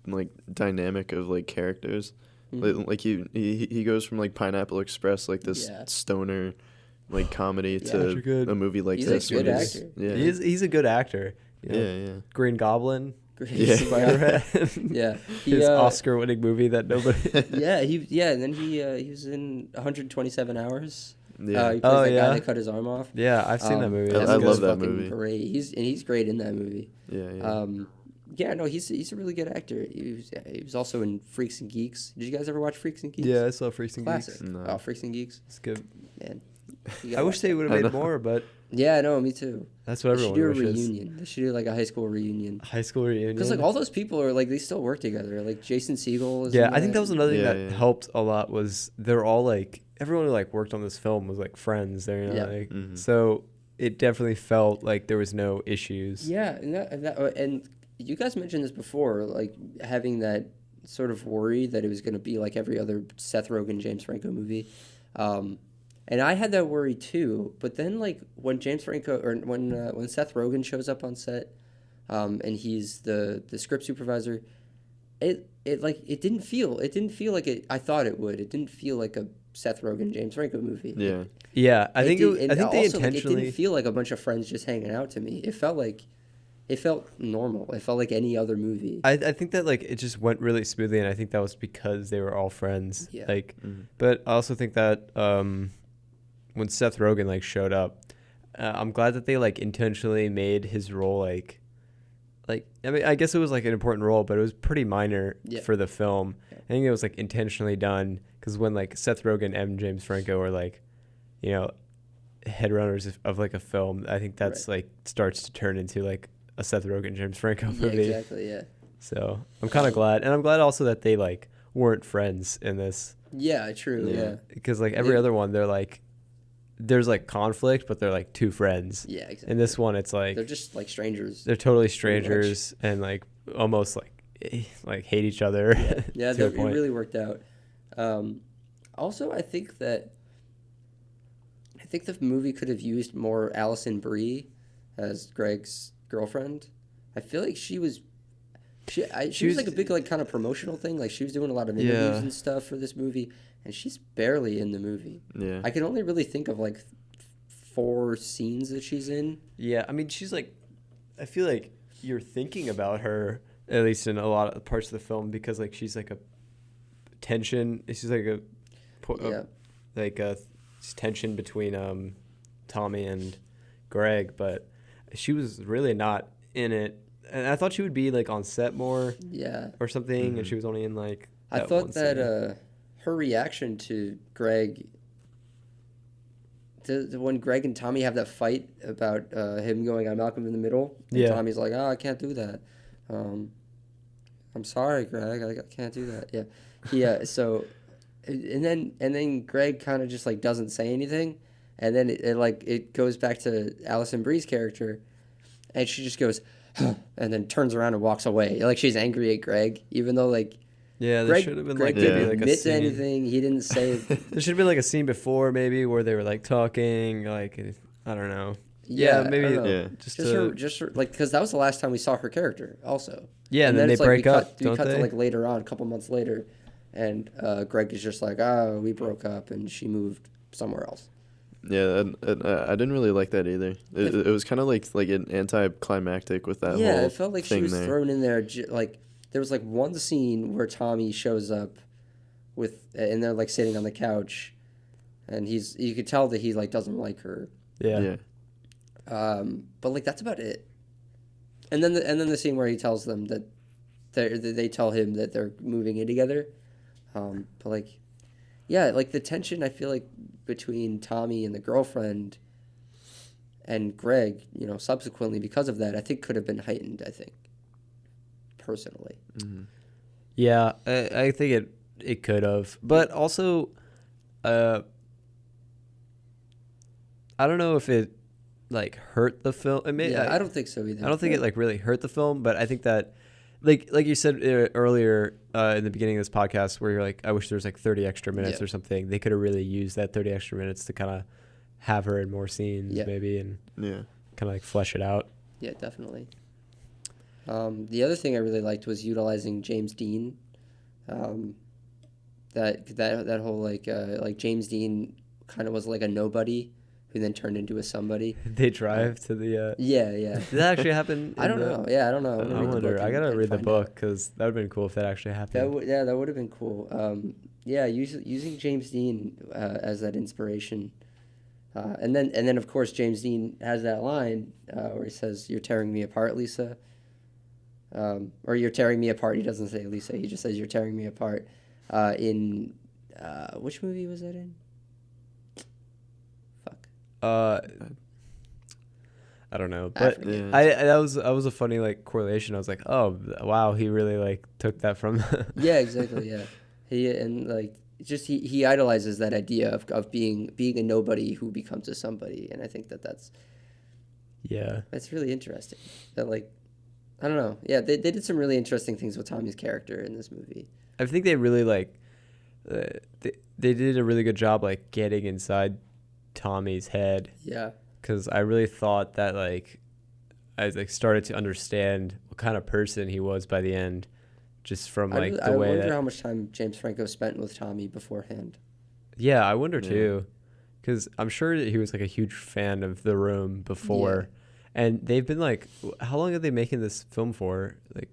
like dynamic of like characters. Like he goes from like Pineapple Express, like this stoner like comedy to a movie like this. He's a good actor. Yeah, he's a good actor. You know? Yeah. Green Goblin. Yeah. His Oscar-winning movie that nobody. And then he was in 127 Hours. Yeah. He plays that guy that cut his arm off. Yeah, I've seen that movie. I love that movie. Great. He's great in that movie. Yeah. He's a really good actor. He was also in Freaks and Geeks. Did you guys ever watch Freaks and Geeks? Yeah, I saw Freaks and Classic. Geeks. No. Oh, Freaks and Geeks. It's good. Man. I wish they would have made more, but yeah, no, me too. That's what everyone wishes. They should do a reunion. They should do like a high school reunion. Because like all those people are like they still work together. Like Jason Segel is. Yeah, I think that was another thing that helped a lot was they're all like everyone who like worked on this film was like friends. There, you know, like, so it definitely felt like there was no issues. Yeah, and you guys mentioned this before, like having that sort of worry that it was going to be like every other Seth Rogen, James Franco movie. And I had that worry too, but then like when James Franco or when Seth Rogen shows up on set, and he's the script supervisor, it didn't feel like it. I thought it would. It didn't feel like a Seth Rogen, James Franco movie. Yeah. I think they intentionally. Like, it didn't feel like a bunch of friends just hanging out to me. It felt normal. It felt like any other movie. I think that like it just went really smoothly, and I think that was because they were all friends. Yeah. Like, but I also think that when Seth Rogen like showed up, I'm glad that they like intentionally made his role like I mean I guess it was like an important role, but it was pretty minor for the film. I think it was like intentionally done because when like Seth Rogen and James Franco are like, you know, headrunners of like a film, I think that's like starts to turn into like a Seth Rogen James Franco movie. Yeah, exactly. Yeah. So I'm kind of glad, and I'm glad also that they like weren't friends in this. Yeah, true. Yeah. Because like every other one, they're like. There's like conflict, but they're like two friends. Yeah, exactly. In this one, it's like they're just like strangers. They're totally strangers and like almost like hate each other. Yeah, it really worked out. Also, I think think the movie could have used more Alison Brie as Greg's girlfriend. I feel like she was like a big like kind of promotional thing. Like she was doing a lot of interviews and stuff for this movie, and she's barely in the movie. Yeah. I can only really think of like 4 scenes that she's in. Yeah, I mean, she's like, I feel like you're thinking about her at least in a lot of parts of the film because like she's like a tension. She's like a tension between Tommy and Greg, but she was really not in it. And I thought she would be like on set more, or something, and she was only in like. I thought that her reaction to Greg, when Greg and Tommy have that fight about him going, "I'm Malcolm in the Middle," and Tommy's like, "Oh, I can't do that. I'm sorry, Greg, I can't do that." Yeah. So, and then Greg kind of just like doesn't say anything, and then it goes back to Alison Brie's character, and she just goes. And then turns around and walks away. Like she's angry at Greg, even though like there should have been Greg like didn't maybe like admit a to scene. anything. He didn't say. There should have been like a scene before maybe where they were like talking. Like I don't know. Maybe just her like because that was the last time we saw her character also. Yeah, and then they it's like break up. We cut to like later on, a couple months later, and Greg is just like, we broke up, and she moved somewhere else. Yeah, and I didn't really like that either. It was kind of like an anticlimactic with that whole it felt like thing she was there. thrown in there. Like there was like one scene where Tommy shows up and they're like sitting on the couch, and you could tell that he like doesn't like her. Yeah. But like that's about it. And then the scene where he tells them that they tell him that they're moving in together. But like, yeah, like the tension I feel like between Tommy and the girlfriend and Greg, subsequently because of that, I think could have been heightened, I think, personally. Mm-hmm. Yeah, I think it could have. But also, I don't know if it like hurt the film. I don't think so either. I don't think it like really hurt the film, but I think that like you said earlier in the beginning of this podcast where you're like, I wish there was like 30 extra minutes or something. They could have really used that 30 extra minutes to kind of have her in more scenes maybe and kind of like flesh it out. Yeah, definitely. The other thing I really liked was utilizing James Dean. That whole like James Dean kind of was like a nobody who then turned into a somebody. They drive to the... Yeah. Did that actually happen? I don't know. Yeah, I don't know. I wonder. I got to read the book because that would have been cool if that actually happened. That would have been cool. Using James Dean as that inspiration. And then of course James Dean has that line where he says, "You're tearing me apart, Lisa." Or "You're tearing me apart." He doesn't say Lisa. He just says, "You're tearing me apart." In which movie was that in? I don't know, but that was a funny like correlation. I was like, oh wow, he really like took that from. Yeah, exactly. Yeah, he idolizes that idea of being a nobody who becomes a somebody, and I think that's really interesting. That like, I don't know. Yeah, they did some really interesting things with Tommy's character in this movie. I think they really like they did a really good job like getting inside Tommy's head. Yeah. Because I really thought that like I like started to understand what kind of person he was by the end, just from like the way. I wonder how much time James Franco spent with Tommy beforehand. Yeah, I wonder too, because I'm sure that he was like a huge fan of The Room before, and they've been like, how long are they making this film for? Like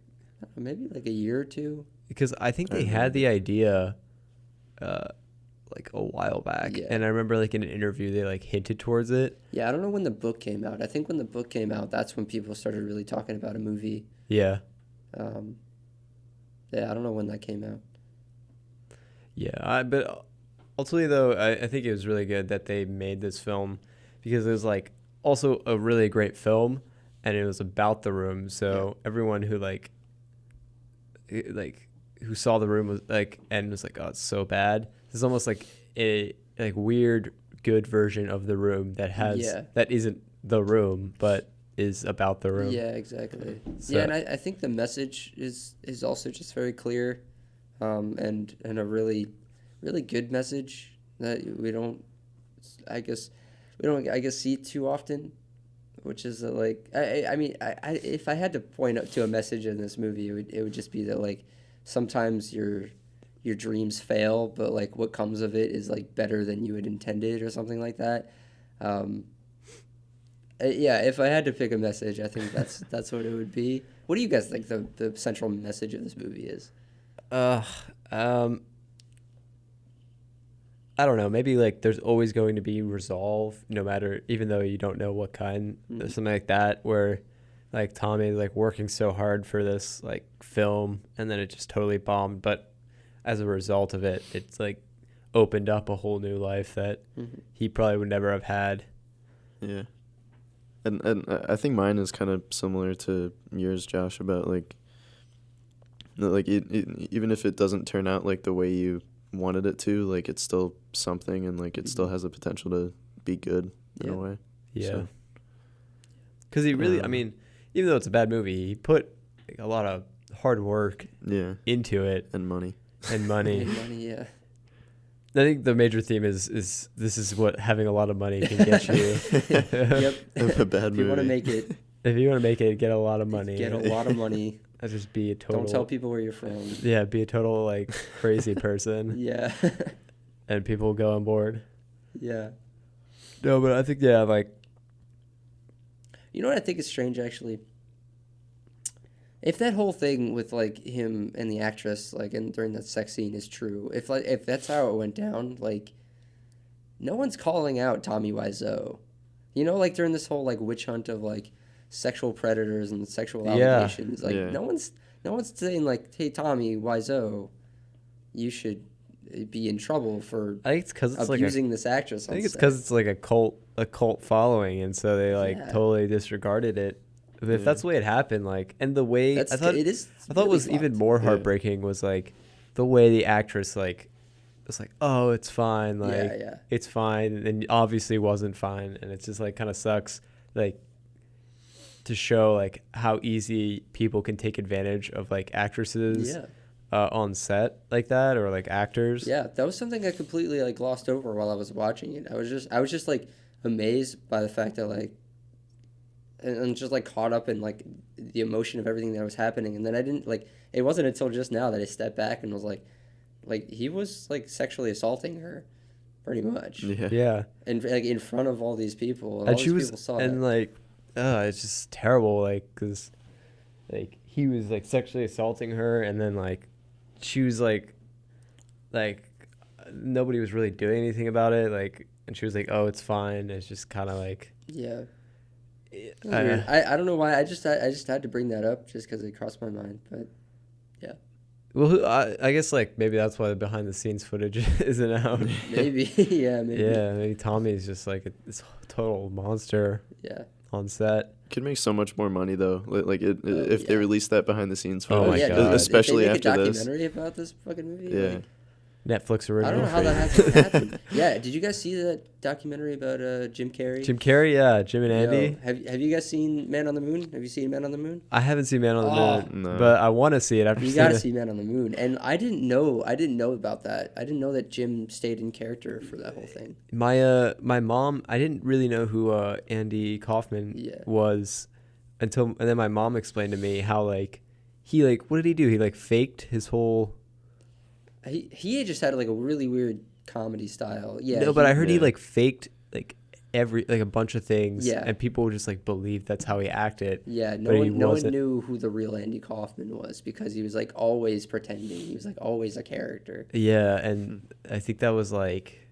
maybe like a year or two. Because I think they had the idea. Like a while back, and I remember like in an interview they like hinted towards it. Yeah, I don't know when the book came out. I think when the book came out, that's when people started really talking about a movie. Yeah. I don't know when that came out. Yeah, but ultimately though, I think it was really good that they made this film because it was like also a really great film, and it was about The Room. So everyone who who saw The Room was like and was like, oh, it's so bad. It's almost like a like weird good version of The Room that has that isn't The Room but is about The Room. Yeah, exactly. So. Yeah, and I think the message is also just very clear, and a really really good message that we don't. I guess I guess see it too often, which is like I mean if I had to point out to a message in this movie, it would just be that like sometimes your dreams fail, but like what comes of it is like better than you had intended or something like that. Yeah, if I had to pick a message, I think that's what it would be. What do you guys think the central message of this movie is? I don't know. Maybe like there's always going to be resolve, no matter, even though you don't know what kind, something like that, where like Tommy like working so hard for this like film, and then it just totally bombed. But as a result of it, it's like opened up a whole new life that he probably would never have had. Yeah. And I think mine is kind of similar to yours, Josh, about like even if it doesn't turn out like the way you wanted it to, like it's still something, and like it still has the potential to be good in a way. Yeah. Because he really, I mean, even though it's a bad movie, he put like, a lot of hard work into it. And money. And money. Yeah. I think the major theme is this is what having a lot of money can get you. Yep. A bad movie. If you want to make it, get a lot of money. get a lot of money. I'd just be a total. Don't tell people where you're from. Yeah, be a total like crazy person. Yeah. And people will go on board. Yeah. No, but I think like. You know what I think is strange actually? If that whole thing with like him and the actress like and during that sex scene is true, if that's how it went down, like no one's calling out Tommy Wiseau. You know, like during this whole like witch hunt of like sexual predators and sexual allegations, like no one's saying like, hey Tommy Wiseau, you should be in trouble for I think it's because it's abusing like this actress. I think it's because it's like a cult following, and so they like totally disregarded it. If that's the way it happened, like, and the way I thought it is, I thought was even more heartbreaking was like the way the actress like was like, oh, it's fine, like it's fine, and obviously wasn't fine, and it's just like kind of sucks, like to show like how easy people can take advantage of like actresses on set like that, or like actors. Yeah, that was something I completely like glossed over while I was watching it. I was just like amazed by the fact that like. And just like caught up in like the emotion of everything that was happening, and then I didn't like. It wasn't until just now that I stepped back and was like he was like sexually assaulting her, pretty much. Yeah. And like in front of all these people, and and all she these was people saw and it. like, it's just terrible, like because like he was like sexually assaulting her, and then like she was like nobody was really doing anything about it, like, and she was like, oh, it's fine. It's just kind of like Weird. I don't know why. I just had to bring that up just because it crossed my mind. But yeah. Well, I guess like maybe that's why the behind the scenes footage isn't out. Maybe. Yeah. Maybe. Yeah. Maybe Tommy's just like this total monster. Yeah. On set. Could make so much more money though. Like if they released that behind the scenes footage. Oh my God. Especially if they after make a this. documentary about this fucking movie. Yeah. Like, Netflix original. I don't know how that hasn't happened. Yeah, did you guys see that documentary about Jim Carrey? Jim Carrey, yeah, Jim and Andy. Have you guys seen Man on the Moon? Have you seen Man on the Moon? I haven't seen Man on the Moon, no. but I want to see it after. You gotta see Man on the Moon, and I didn't know about that. I didn't know that Jim stayed in character for that whole thing. My mom, I didn't really know who Andy Kaufman was and then my mom explained to me how like he like what did he do? He like faked his whole. He just had like a really weird comedy style. Yeah. No, but I heard he like faked like a bunch of things. Yeah. And people just like believed that's how he acted. Yeah. No one knew who the real Andy Kaufman was because he was like always pretending. He was like always a character. Yeah, and I think that was like,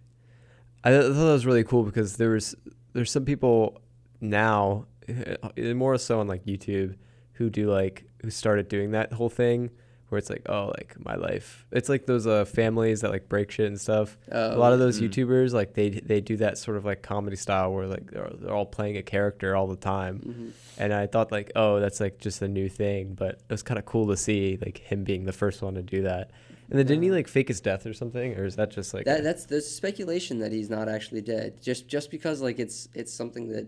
I thought that was really cool because there's some people now, more so on like YouTube, who started doing that whole thing. Where it's like, oh, like my life. It's like those families that like break shit and stuff. A lot of those YouTubers, like they do that sort of like comedy style where like they're all playing a character all the time. Mm-hmm. And I thought like, oh, that's like just a new thing. But it was kind of cool to see like him being the first one to do that. And then didn't he like fake his death or something? Or is that just like that's the speculation that he's not actually dead. Just because like it's something that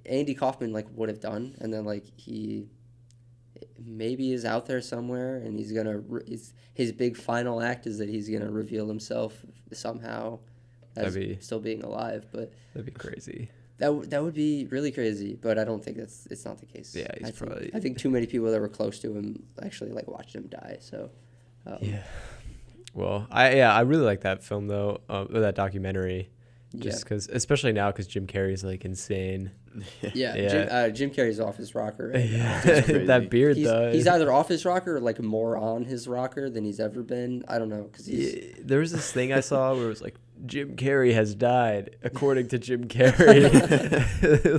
Andy Kaufman like would have done, and then like he maybe is out there somewhere, and he's gonna his big final act is that he's gonna reveal himself somehow, as still being alive. But that'd be crazy. That would be really crazy, but I don't think it's not the case. Yeah, I think too many people that were close to him actually like watched him die. So yeah. Well, I really like that film though, or that documentary, just because, especially now, because Jim Carrey's like insane. Yeah. Jim Carrey's off his rocker. Right now. That beard though. He's either off his rocker or like more on his rocker than he's ever been. I don't know because there was this thing I saw where it was like Jim Carrey has died according to Jim Carrey.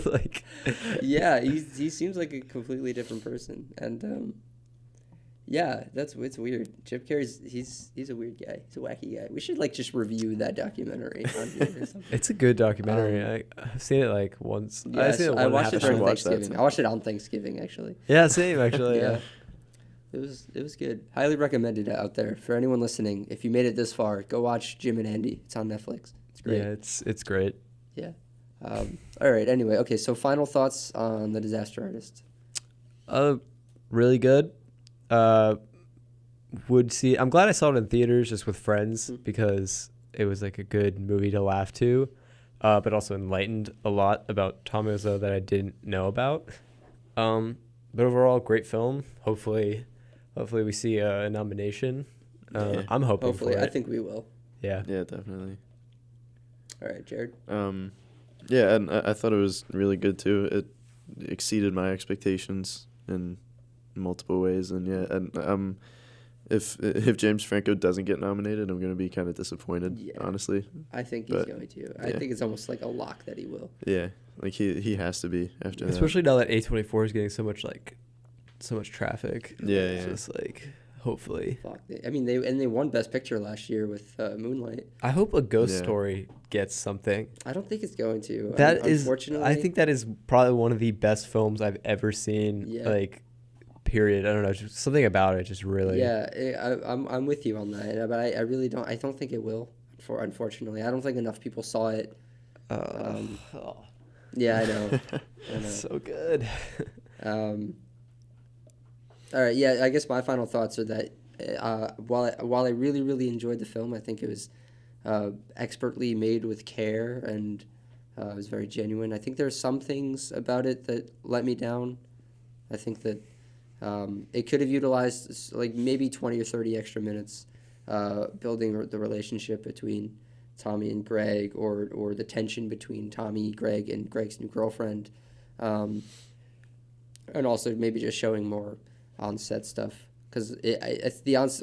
Like, yeah, he seems like a completely different person, and yeah, it's weird. Jim Carrey's he's a weird guy. He's a wacky guy. We should like just review that documentary on here or something. It's a good documentary. I've seen it like once. Yes, I watched it during watch that Thanksgiving. I watched it on Thanksgiving actually. Yeah, same actually. Yeah. It was good. Highly recommended out there for anyone listening. If you made it this far, go watch Jim and Andy. It's on Netflix. It's great. Yeah, it's great. Yeah. All right. Anyway, okay. So final thoughts on The Disaster Artist. Really good. Would see. I'm glad I saw it in theaters just with friends because it was like a good movie to laugh to, but also enlightened a lot about Tom Izzo that I didn't know about. But overall, great film. Hopefully we see a nomination. Yeah. I'm hoping Hopefully, for it. I think we will. Yeah. Yeah, definitely. All right, Jared. Yeah, and I thought it was really good too. It exceeded my expectations in multiple ways, and yeah, and if James Franco doesn't get nominated, I'm gonna be kind of disappointed. Yeah. Honestly. I think he's going to. I think it's almost like a lock that he will. Yeah, like he has to be after that. Especially now that A24 is getting so much traffic. Yeah, it's just like hopefully. Fuck. I mean, they won Best Picture last year with Moonlight. I hope A Ghost Story gets something. I don't think it's going to. Unfortunately, I think that is probably one of the best films I've ever seen. Yeah. Like, period. I don't know. Just something about it just really. Yeah, I'm with you on that, but I really don't. I don't think it will. Unfortunately, I don't think enough people saw it. Yeah, I know. So good. All right, yeah. I guess my final thoughts are that while I really really enjoyed the film, I think it was expertly made with care and it was very genuine. I think there are some things about it that let me down. I think that it could have utilized like maybe 20 or 30 extra minutes building the relationship between Tommy and Greg, or the tension between Tommy, Greg, and Greg's new girlfriend, and also maybe just showing more on-set stuff, because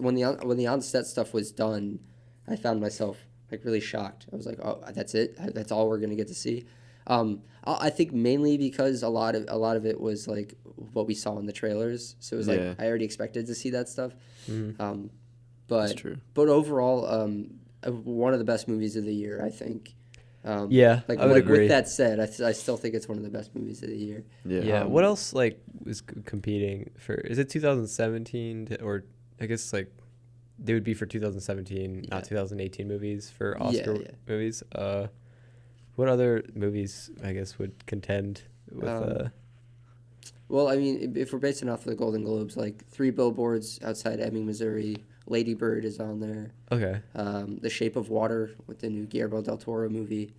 when the on-set stuff was done, I found myself like really shocked. I was like, oh, that's it? That's all we're gonna get to see? I think mainly because a lot of it was like what we saw in the trailers, so it was like I already expected to see that stuff. Mm-hmm. But That's true. But overall, one of the best movies of the year, I think. I would agree. With that said, I still think it's one of the best movies of the year. Yeah. What else was competing for? Is it 2017 or I guess they would be for 2017, not 2018 movies for Oscar movies. What other movies I guess would contend with? Well, I mean, if we're basing off of the Golden Globes, like 3 Billboards Outside Ebbing, Missouri, Lady Bird is on there. Okay. The Shape of Water, with the new Guillermo del Toro movie,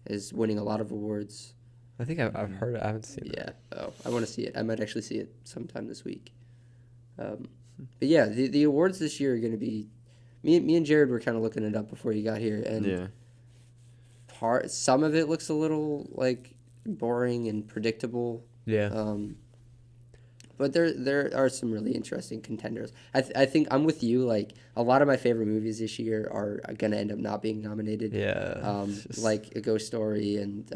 is winning a lot of awards. I think I've heard it. I haven't seen it. Yeah. Oh, I want to see it. I might actually see it sometime this week. But yeah, the awards this year are going to be... Me and Jared were kind of looking it up before you got here, and some of it looks a little like boring and predictable. Yeah. But there are some really interesting contenders. I think I'm with you. Like, a lot of my favorite movies this year are going to end up not being nominated. Yeah. Like A Ghost Story and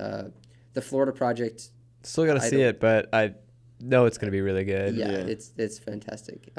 The Florida Project. Still got to see it, but I know it's going to be really good. Yeah, it's fantastic.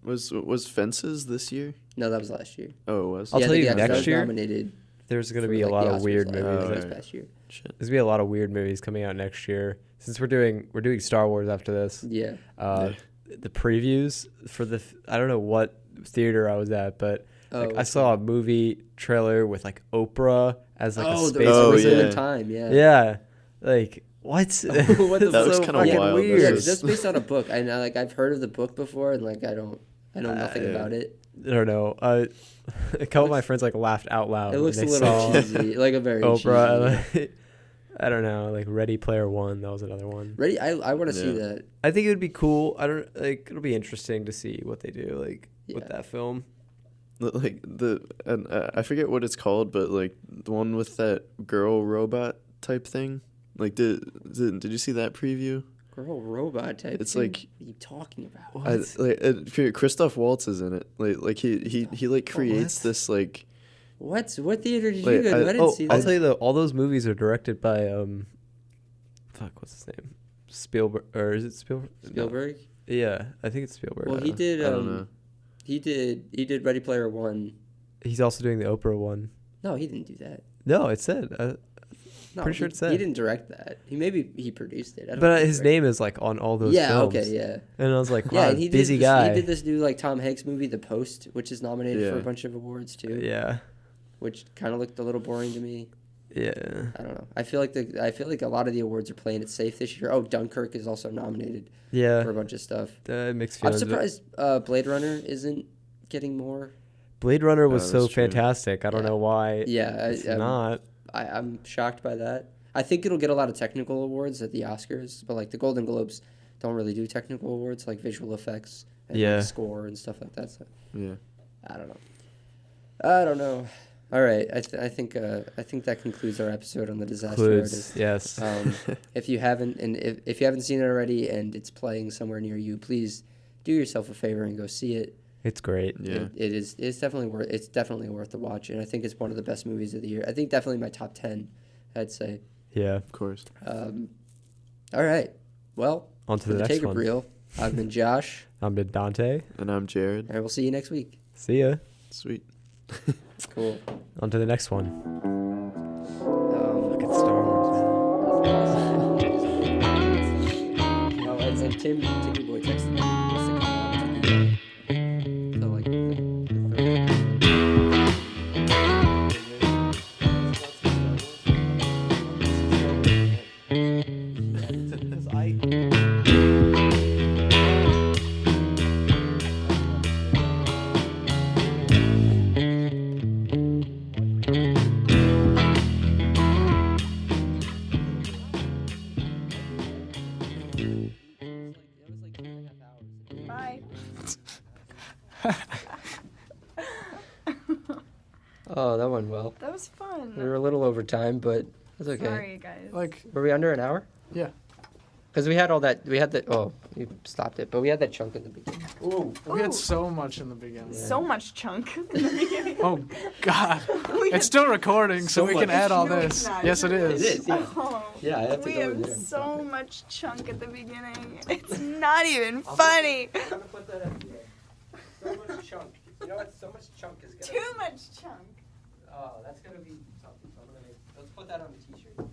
Was Fences this year? No, that was last year. Oh, it was? I'll tell you, next year, nominated there's going to be a lot of weird movies. This past year. Shit. There's going to be a lot of weird movies coming out next year. Since we're doing Star Wars after this. Yeah. The previews for I don't know what theater I was at, but I saw a movie trailer with like Oprah as like a space wizard in time. Yeah. Yeah. Like what? What the that looks kind of wild. Weird. That's based on a book. I know, like I've heard of the book before, and like I don't I know nothing about it. I don't know. A couple of my friends like laughed out loud. It looks a when they little saw cheesy, like a very Oprah. cheesy. I don't know, like Ready Player One. That was another one. Ready? I want to see that. I think it would be cool. I don't like. It'll be interesting to see what they do like with Yeah. that film. Like I forget what it's called, but like the one with that girl robot type thing. Like did you see that preview? Girl robot type. It's thing? like What are you talking about? Christoph Waltz is in it. Like he like creates What? this like. What theater did Wait, you go to? I didn't see that. I'll tell you though. All those movies are directed by what's his name? Spielberg, or is it Spielberg? Spielberg. No. Yeah, I think it's Spielberg. Well, he did. I don't know. He did Ready Player One. He's also doing the Oprah one. No, he didn't do that. No, it said. No, Pretty sure it said. He didn't direct that. He produced it. I don't But think he his directed name is like on all those it. Yeah. films. Okay. Yeah. And I was like, wow, Yeah, and he busy did this, guy. He did this new like Tom Hanks movie, The Post, which is nominated for a bunch of awards too. Yeah. Which kind of looked a little boring to me. Yeah. I don't know. I feel like a lot of the awards are playing it safe this year. Oh, Dunkirk is also nominated Yeah. for a bunch of stuff. Mixed I'm feelings. surprised Blade Runner isn't getting more. Blade Runner was so that's true. fantastic. I don't know why Yeah, it's not. I'm shocked by that. I think it'll get a lot of technical awards at the Oscars, but like the Golden Globes don't really do technical awards like visual effects and like, score and stuff like that. So Yeah. I don't know. All right, I think that concludes our episode on the disaster artist. Yes. If you haven't if you haven't seen it already and it's playing somewhere near you, please do yourself a favor and go see it. It's great. Yeah. It's definitely worth the watch, and I think it's one of the best movies of the year. I think definitely my top 10, I'd say. Yeah. Of course. All right. Well, On to for the the next Take It one. Real, I've been Josh, I'm been Dante. And I'm Jared. and we'll see you next week. See ya. Sweet. Cool. On to the next one. Fucking Star Wars, Oh, and Timmy Boy texted me. He wants to come on to the like the Bye. Oh, that went well. That was fun. We were a little over time, but that's okay. Sorry, guys. Like, Were we under an hour? yeah. Because we had all that. We had the. Oh, you stopped it, but we had that chunk in the beginning. Ooh, we Ooh. had so much in the beginning. So much chunk in the beginning. Oh, God. We It's had- still recording, so we can much. add all No, it's this. not. Yes, it is. It is. Yeah. Oh, Yeah, I have to we go in have there and so stop it. much chunk at the beginning. It's not even funny. I'm gonna put that up here. So much chunk. You know what? So much chunk is gonna. Too much chunk. Oh, that's gonna be something. So I'm gonna let's put that on the t-shirt.